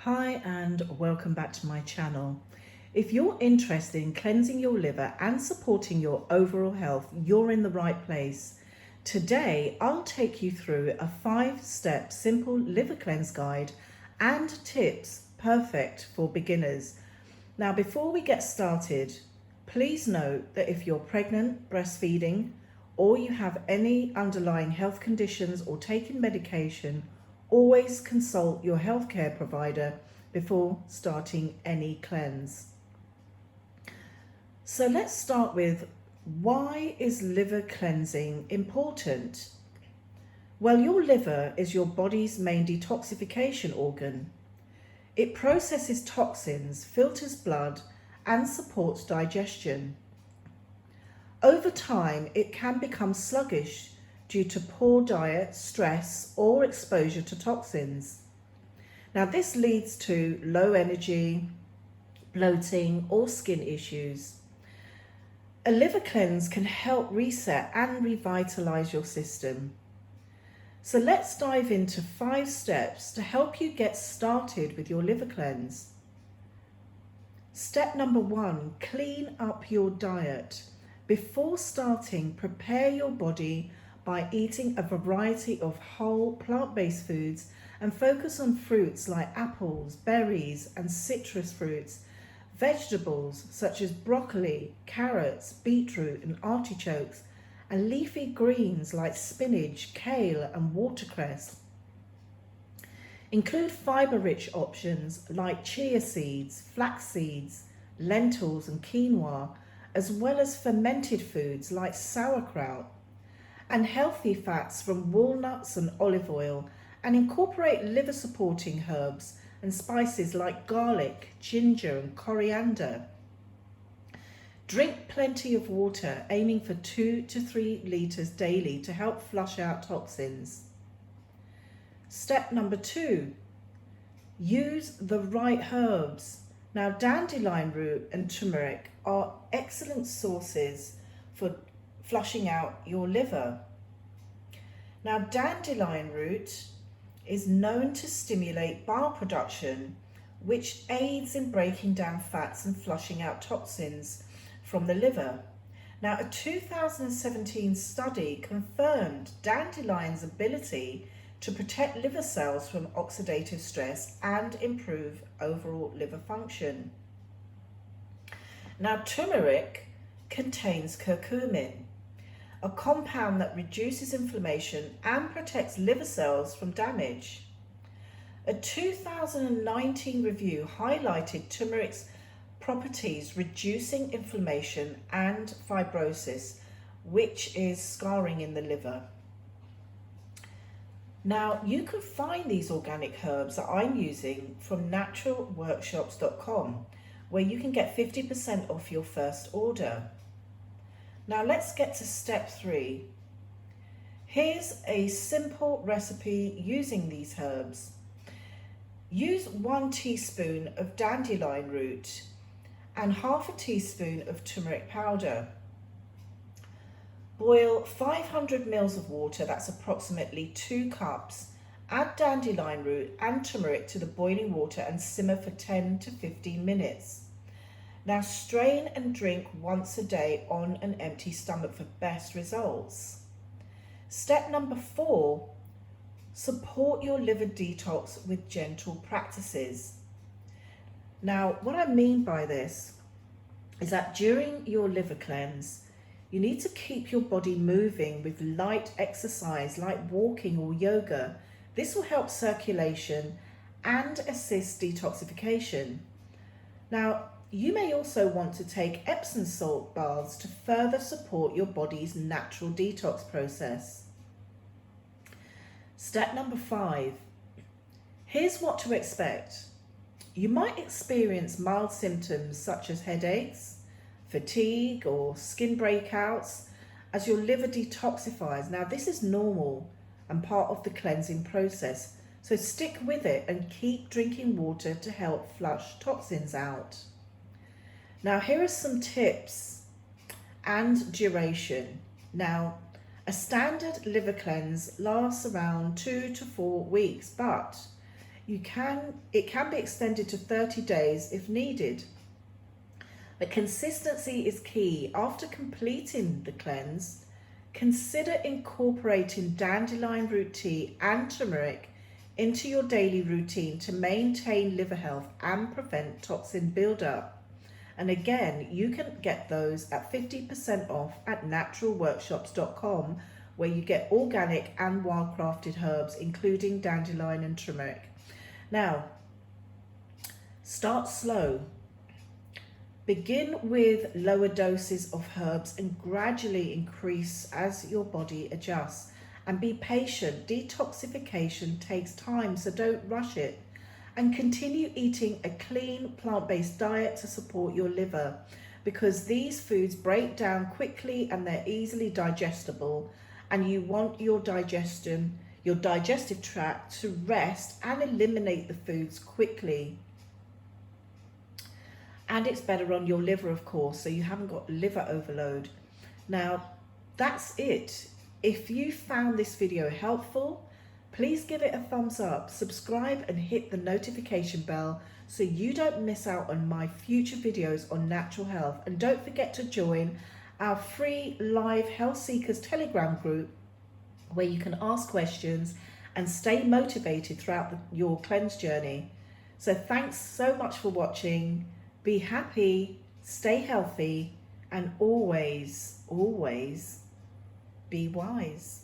Hi and welcome back to my channel. If you're interested in cleansing your liver and supporting your overall health, you're in the right place. Today, I'll take you through a 5-step simple liver cleanse guide and tips perfect for beginners. Now, before we get started, please note that if you're pregnant, breastfeeding, or you have any underlying health conditions or taking medication, always consult your healthcare provider before starting any cleanse. So let's start with, why is liver cleansing important? Well, your liver is your body's main detoxification organ. It processes toxins, filters blood, and supports digestion. Over time, it can become sluggish due to poor diet, stress, or exposure to toxins. Now, this leads to low energy, bloating, or skin issues. A liver cleanse can help reset and revitalize your system. So let's dive into 5 steps to help you get started with your liver cleanse. Step number 1, clean up your diet. Before starting, prepare your body by eating a variety of whole plant-based foods and focus on fruits like apples, berries, and citrus fruits, vegetables such as broccoli, carrots, beetroot, and artichokes, and leafy greens like spinach, kale, and watercress. Include fiber-rich options like chia seeds, flax seeds, lentils, and quinoa, as well as fermented foods like sauerkraut, and healthy fats from walnuts and olive oil, and incorporate liver supporting herbs and spices like garlic, ginger, and coriander. Drink plenty of water, aiming for 2 to 3 litres daily to help flush out toxins. Step number 2, use the right herbs. Now, dandelion root and turmeric are excellent sources for flushing out your liver. Now, dandelion root is known to stimulate bile production, which aids in breaking down fats and flushing out toxins from the liver. Now, a 2017 study confirmed dandelion's ability to protect liver cells from oxidative stress and improve overall liver function. Now, turmeric contains curcumin, a compound that reduces inflammation and protects liver cells from damage. A 2019 review highlighted turmeric's properties, reducing inflammation and fibrosis, which is scarring in the liver. Now, you can find these organic herbs that I'm using from naturalworkshops.com, where you can get 50% off your first order. Now, let's get to step 3. Here's a simple recipe using these herbs. Use 1 teaspoon of dandelion root and half a teaspoon of turmeric powder. Boil 500 ml of water, that's approximately 2 cups. Add dandelion root and turmeric to the boiling water and simmer for 10 to 15 minutes. Now, strain and drink once a day on an empty stomach for best results. Step number 4, support your liver detox with gentle practices. Now, what I mean by this is that during your liver cleanse, you need to keep your body moving with light exercise like walking or yoga. This will help circulation and assist detoxification. Now, you may also want to take Epsom salt baths to further support your body's natural detox process. Step number 5. Here's what to expect. You might experience mild symptoms such as headaches, fatigue, or skin breakouts as your liver detoxifies. Now, this is normal and part of the cleansing process, so stick with it and keep drinking water to help flush toxins out. Now, here are some tips and duration. Now, a standard liver cleanse lasts around 2 to 4 weeks, but It can be extended to 30 days if needed. But consistency is key. After completing the cleanse, consider incorporating dandelion root tea and turmeric into your daily routine to maintain liver health and prevent toxin buildup. And again, you can get those at 50% off at naturalworkshops.com, where you get organic and wildcrafted herbs, including dandelion and turmeric. Now, start slow. Begin with lower doses of herbs and gradually increase as your body adjusts. And be patient. Detoxification takes time, so don't rush it. And continue eating a clean plant-based diet to support your liver, because these foods break down quickly and they're easily digestible, and you want your digestive tract to rest and eliminate the foods quickly. And it's better on your liver, of course, so you haven't got liver overload. Now, that's it. If you found this video helpful, please give it a thumbs up, subscribe and hit the notification bell so you don't miss out on my future videos on natural health. And don't forget to join our free live Health Seekers Telegram group, where you can ask questions and stay motivated throughout your cleanse journey. So thanks so much for watching. Be happy, stay healthy, and always, always be wise.